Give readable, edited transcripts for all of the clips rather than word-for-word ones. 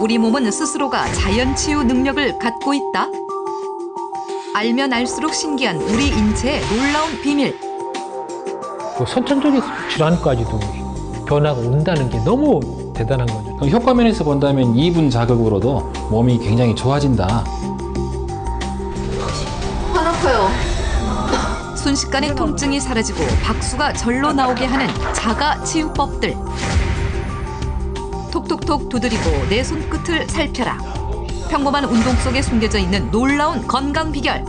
우리 몸은 스스로가 자연 치유 능력을 갖고 있다. 알면 알수록 신기한 우리 인체의 놀라운 비밀. 선천적인 질환까지도 변화가 온다는 게 너무 대단한 거죠. 효과 면에서 본다면 2분 자극으로도 몸이 굉장히 좋아진다. 안 아파요. 순식간에 통증이 사라지고 박수가 절로 나오게 하는 자가 치유법들. 톡톡톡 두드리고 내 손끝을 살펴라. 평범한 운동 속에 숨겨져 있는 놀라운 건강 비결.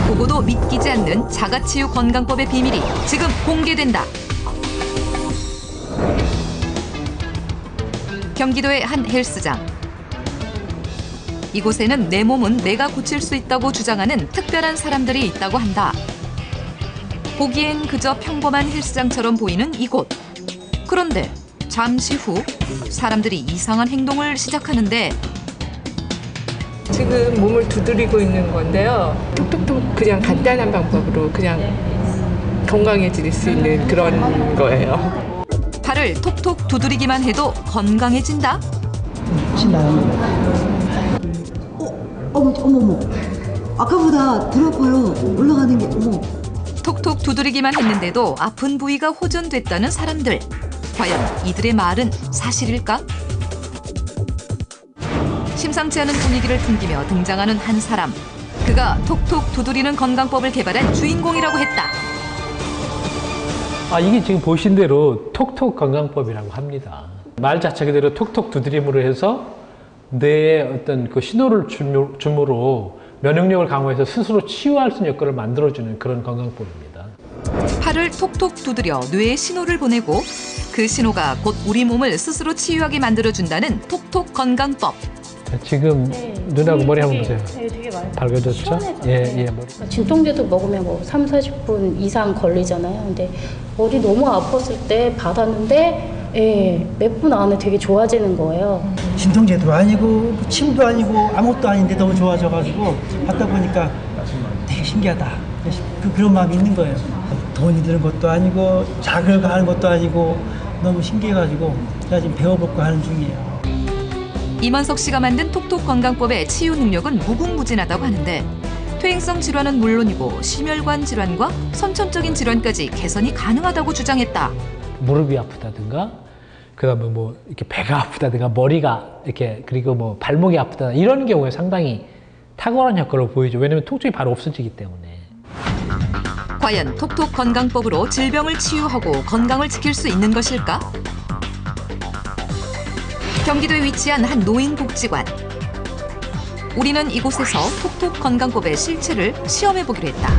보고도 믿기지 않는 자가치유 건강법의 비밀이 지금 공개된다. 경기도의 한 헬스장. 이곳에는 내 몸은 내가 고칠 수 있다고 주장하는 특별한 사람들이 있다고 한다. 보기엔 그저 평범한 헬스장처럼 보이는 이곳. 그런데 잠시 후 사람들이 이상한 행동을 시작하는데 지금 몸을 두드리고 있는 건데요. 톡톡톡 그냥 간단한 방법으로 그냥 건강해질 수 있는 그런 거예요. 발을 톡톡 두드리기만 해도 건강해진다? 어머. 아까보다 덜 아파요. 올라가는 게, 어머. 톡톡 두드리기만 했는데도 아픈 부위가 호전됐다는 사람들. 과연 이들의 말은 사실일까? 심상치 않은 분위기를 풍기며 등장하는 한 사람. 그가 톡톡 두드리는 건강법을 개발한 주인공이라고 했다. 이게 지금 보신 대로 톡톡 건강법이라고 합니다. 말 자체 그대로 톡톡 두드림으로 해서 뇌에 어떤 그 신호를 줌으로 면역력을 강화해서 스스로 치유할 수 있는 여건을 만들어주는 그런 건강법입니다. 팔을 톡톡 두드려 뇌에 신호를 보내고 그 신호가 곧 우리 몸을 스스로 치유하게 만들어준다는 톡톡 건강법. 지금 눈하고 머리 한번 보세요. 네, 되게 많이 밝아졌죠? 시원해졌어요. 예, 머리. 진통제도 먹으면 뭐 30-40분 이상 걸리잖아요. 근데 머리 너무 아팠을 때 받았는데 몇 분 안에 되게 좋아지는 거예요. 진통제도 아니고 침도 아니고 아무것도 아닌데 너무 좋아져가지고 받다 보니까 되게 신기하다. 그런 마음이 있는 거예요. 돈이 드는 것도 아니고 자극을 하는 것도 아니고 너무 신기해가지고 제가 지금 배워볼까 하는 중이에요. 임원석 씨가 만든 톡톡 건강법의 치유 능력은 무궁무진하다고 하는데 퇴행성 질환은 물론이고 심혈관 질환과 선천적인 질환까지 개선이 가능하다고 주장했다. 무릎이 아프다든가, 그다음에 뭐 이렇게 배가 아프다든가, 머리가 이렇게 그리고 뭐 발목이 아프다 이런 경우에 상당히 탁월한 효과를 보이죠. 왜냐하면 통증이 바로 없어지기 때문에. 과연 톡톡 건강법으로 질병을 치유하고 건강을 지킬 수 있는 것일까? 경기도에 위치한 한 노인복지관. 우리는 이곳에서 톡톡 건강법의 실체를 시험해보기로 했다.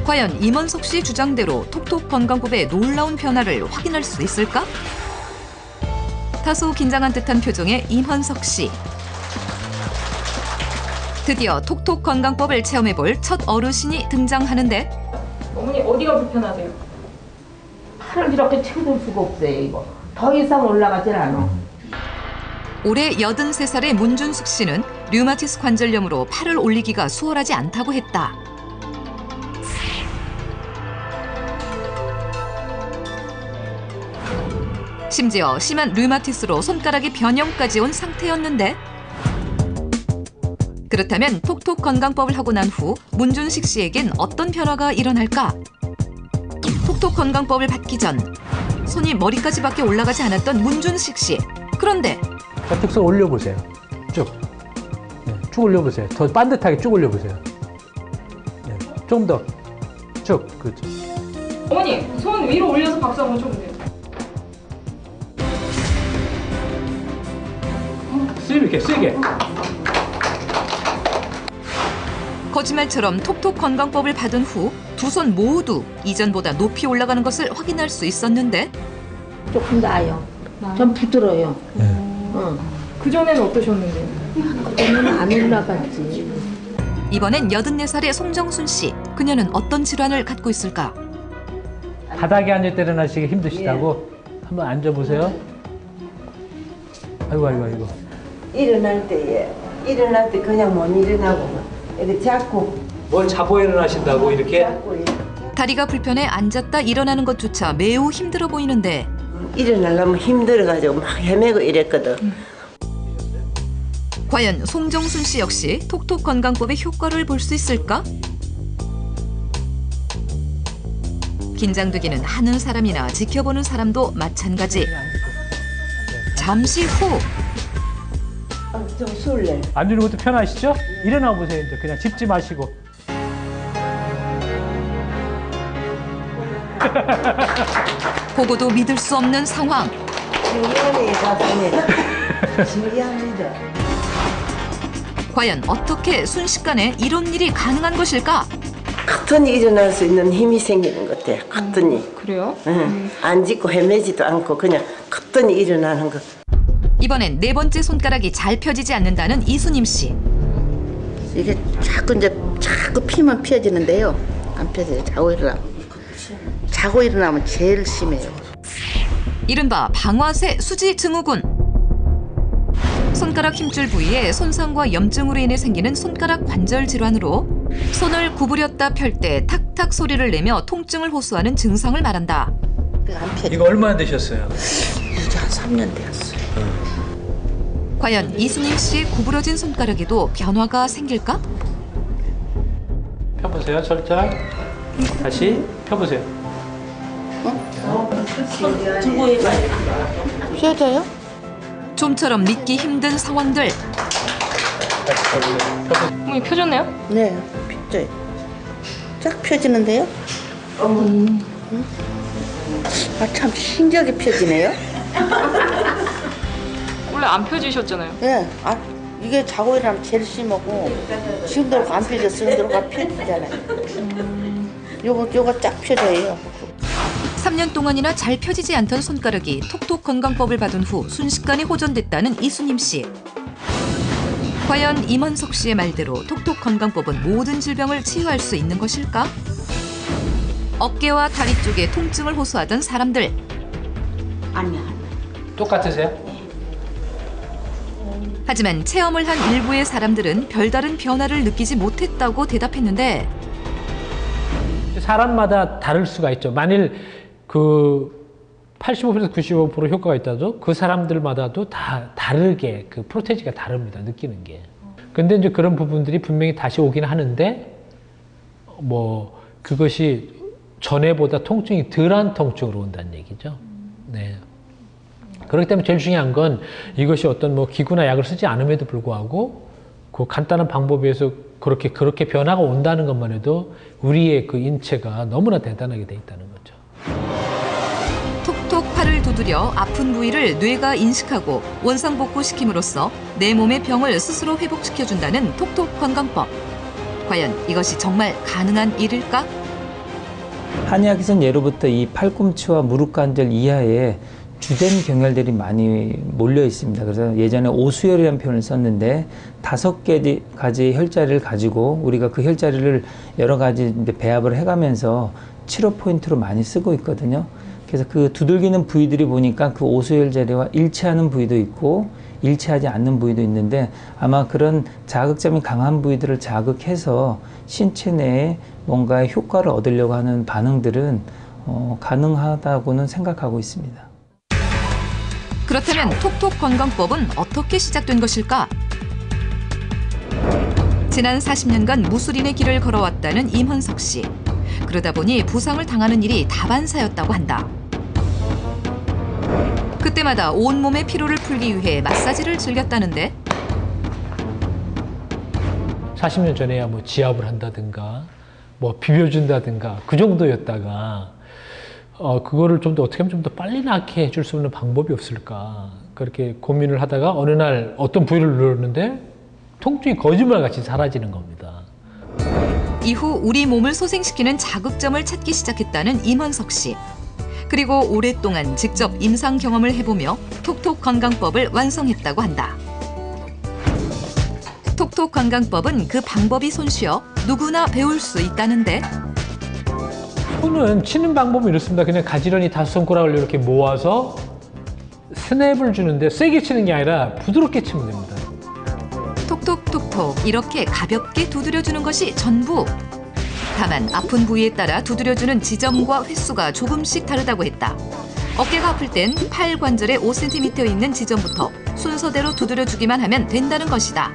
과연 임원석 씨 주장대로 톡톡 건강법의 놀라운 변화를 확인할 수 있을까? 다소 긴장한 듯한 표정의 임원석 씨. 드디어 톡톡 건강법을 체험해볼 첫 어르신이 등장하는데 어머니 어디가 불편하세요? 팔을 이렇게 채워둘 수가 없어요, 이거. 더 이상 올라가질 않아. 올해 83살의 문준숙 씨는 류마티스 관절염으로 팔을 올리기가 수월하지 않다고 했다. 심지어 심한 류마티스로 손가락이 변형까지 온 상태였는데 그렇다면 톡톡 건강법을 하고 난 후 문준식 씨에겐 어떤 변화가 일어날까? 톡톡 건강법을 받기 전 손이 머리까지밖에 올라가지 않았던 문준식 씨. 그런데 툭손 올려보세요. 쭉. 네, 쭉 올려보세요. 더 반듯하게 쭉 올려보세요. 네, 좀 더. 쭉. 그렇죠. 어머니 손 위로 올려서 박수 한번 쳐보세요. 이렇게 세게. 거짓말처럼 톡톡 건강법을 받은 후 두 손 모두 이전보다 높이 올라가는 것을 확인할 수 있었는데 조금 나아요. 좀 부드러워요. 그전에는 어떠셨는데요? 그러면 안 올라갔지. 이번엔 84살의 송정순 씨. 그녀는 어떤 질환을 갖고 있을까? 바닥에 앉아 일어나시기 힘드시다고? 한번 앉아보세요. 아이고. 일어날 때 그냥 못 일어나고 이렇게 자꾸 뭘 잡고 일어나신다고 이렇게? 다리가 불편해 앉았다 일어나는 것조차 매우 힘들어 보이는데 일어나려면 힘들어가지고 막 헤매고 이랬거든. 과연 송정순 씨 역시 톡톡 건강법의 효과를 볼 수 있을까? 긴장되기는 하는 사람이나 지켜보는 사람도 마찬가지. 잠시 후 좀 술래. 앉는 것도 편하시죠? 일어나 보세요. 이제 그냥 짚지 마시고. 보고도 믿을 수 없는 상황. 미안해, 가슴에. 미안합니다. 과연 어떻게 순식간에 이런 일이 가능한 것일까? 커튼이 일어날 수 있는 힘이 생기는 것 같아. 커튼이. 그래요? 응. 안 짚고 헤매지도 않고 그냥 커튼이 일어나는 거. 이번엔 네 번째 손가락이 잘 펴지지 않는다는 이수님 씨. 이게 자꾸 피면 펴지는데요. 안 펴져요. 자고 일어나면 제일 심해요. 이른바 방화쇠 수지 증후군. 손가락 힘줄 부위에 손상과 염증으로 인해 생기는 손가락 관절 질환으로 손을 구부렸다 펼 때 탁탁 소리를 내며 통증을 호소하는 증상을 말한다. 안 펴져. 이거 얼마나 되셨어요? 이게 한 3년 되었어요. 과연 이수님 씨의 구부러진 손가락에도 변화가 생길까? 펴보세요. 살짝. 다시 펴보세요. 펴져요? 좀처럼 믿기 힘든 상황들. 어머니 펴졌나요? 네, 펴져요. 쫙 펴지는데요? 아, 참 신기하게 펴지네요. 원래 안 펴지셨잖아요. 네, 아, 이게 자고 일어나면 제일 심하고 지금도 안 펴졌어요. 지금도 펴지잖아요. 요거 쫙 펴져요. 3년 동안이나 잘 펴지지 않던 손가락이 톡톡 건강법을 받은 후 순식간에 호전됐다는 이수님 씨. 과연 임원석 씨의 말대로 톡톡 건강법은 모든 질병을 치유할 수 있는 것일까? 어깨와 다리 쪽에 통증을 호소하던 사람들. 아니야. 똑같으세요? 하지만 체험을 한 일부의 사람들은 별다른 변화를 느끼지 못했다고 대답했는데 사람마다 다를 수가 있죠. 만일 그 85% 95% 효과가 있다도 그 사람들마다도 다 다르게 그 프로테지가 다릅니다. 느끼는 게. 근데 이제 그런 부분들이 분명히 다시 오긴 하는데 뭐 그것이 전에보다 통증이 덜한 통증으로 온다는 얘기죠. 네. 그렇기 때문에 제일 중요한 건 이것이 어떤 뭐 기구나 약을 쓰지 않음에도 불구하고 그 간단한 방법에 의해서 그렇게 변화가 온다는 것만 해도 우리의 그 인체가 너무나 대단하게 돼 있다는 거죠. 톡톡 팔을 두드려 아픈 부위를 뇌가 인식하고 원상복구시킴으로써 내 몸의 병을 스스로 회복시켜준다는 톡톡 건강법. 과연 이것이 정말 가능한 일일까? 한의학에서는 예로부터 이 팔꿈치와 무릎관절 이하에 주된 경혈들이 많이 몰려 있습니다. 그래서 예전에 오수혈이라는 표현을 썼는데 5가지 혈자리를 가지고 우리가 그 혈자리를 여러 가지 이제 배합을 해가면서 치료 포인트로 많이 쓰고 있거든요. 그래서 그 두들기는 부위들이 보니까 그 오수혈 자리와 일치하는 부위도 있고 일치하지 않는 부위도 있는데 아마 그런 자극점이 강한 부위들을 자극해서 신체 내에 뭔가 효과를 얻으려고 하는 반응들은 가능하다고는 생각하고 있습니다. 그렇다면 톡톡 건강법은 어떻게 시작된 것일까? 지난 40년간 무술인의 길을 걸어왔다는 임헌석 씨. 그러다 보니 부상을 당하는 일이 다반사였다고 한다. 그때마다 온몸의 피로를 풀기 위해 마사지를 즐겼다는데 40년 전에야 뭐 지압을 한다든가 뭐 비벼준다든가 그 정도였다가 그거를 좀 더 어떻게 하면 좀 더 빨리 낫게 해줄 수 있는 방법이 없을까 그렇게 고민을 하다가 어느 날 어떤 부위를 눌렀는데 통증이 거짓말같이 사라지는 겁니다. 이후 우리 몸을 소생시키는 자극점을 찾기 시작했다는 임헌석 씨. 그리고 오랫동안 직접 임상 경험을 해보며 톡톡 건강법을 완성했다고 한다. 톡톡 건강법은 그 방법이 손쉬어 누구나 배울 수 있다는데 손은 치는 방법은 이렇습니다. 그냥 가지런히 5손가락을 이렇게 모아서 스냅을 주는데 세게 치는 게 아니라 부드럽게 치면 됩니다. 톡톡톡톡 이렇게 가볍게 두드려주는 것이 전부. 다만 아픈 부위에 따라 두드려주는 지점과 횟수가 조금씩 다르다고 했다. 어깨가 아플 땐 팔 관절에 5cm 있는 지점부터 순서대로 두드려주기만 하면 된다는 것이다.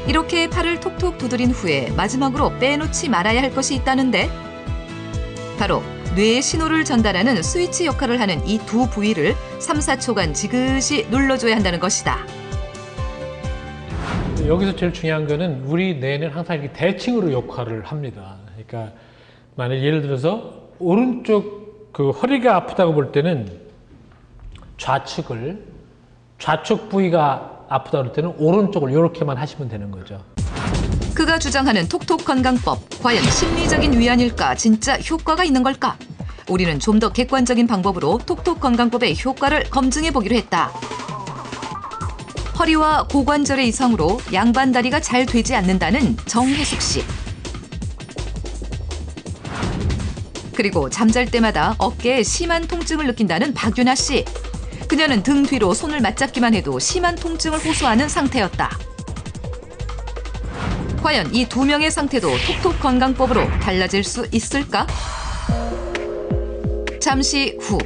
이렇게 팔을 톡톡 두드린 후에 마지막으로 빼놓지 말아야 할 것이 있다는데 바로 뇌에 신호를 전달하는 스위치 역할을 하는 이 두 부위를 3, 4초간 지그시 눌러줘야 한다는 것이다. 여기서 제일 중요한 거는 우리 뇌는 항상 이렇게 대칭으로 역할을 합니다. 그러니까 만약 예를 들어서 오른쪽 그 허리가 아프다고 볼 때는 좌측 부위가 아프다 그럴 때는 오른쪽을 이렇게만 하시면 되는 거죠. 그가 주장하는 톡톡 건강법, 과연 심리적인 위안일까, 진짜 효과가 있는 걸까? 우리는 좀 더 객관적인 방법으로 톡톡 건강법의 효과를 검증해 보기로 했다. 허리와 고관절의 이상으로 양반 다리가 잘 되지 않는다는 정혜숙 씨. 그리고 잠잘 때마다 어깨에 심한 통증을 느낀다는 박윤아 씨. 그녀는 등 뒤로 손을 맞잡기만 해도 심한 통증을 호소하는 상태였다. 과연 이 두 명의 상태도 톡톡 건강법으로 달라질 수 있을까? 잠시 후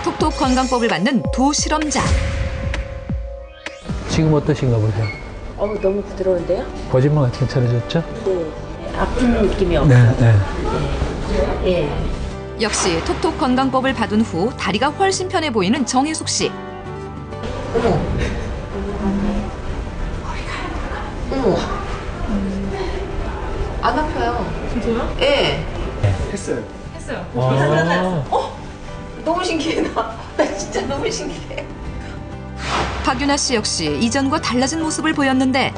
톡톡 건강법을 받는 두 실험자. 지금 어떠신가 보세요? 너무 부드러운데요? 거짓말 같은 괜찮아졌죠? 네. 아픈 느낌이 없어요. 네. 역시 톡톡 건강법을 받은 후 다리가 훨씬 편해 보이는 정혜숙 씨. 안 아파요. 진짜요? 예. 했어요. 너무 신기해 나 진짜 너무 신기해. 박윤아 씨 역시 이전과 달라진 모습을 보였는데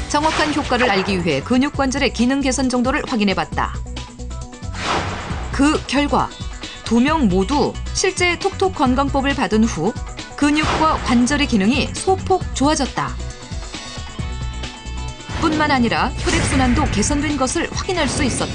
정확한 효과를 알기 위해 근육 관절의 기능 개선 정도를 확인해봤다. 그 결과 두 명 모두 실제 톡톡 건강법을 받은 후 근육과 관절의 기능이 소폭 좋아졌다. 뿐만 아니라 혈액순환도 개선된 것을 확인할 수 있었다.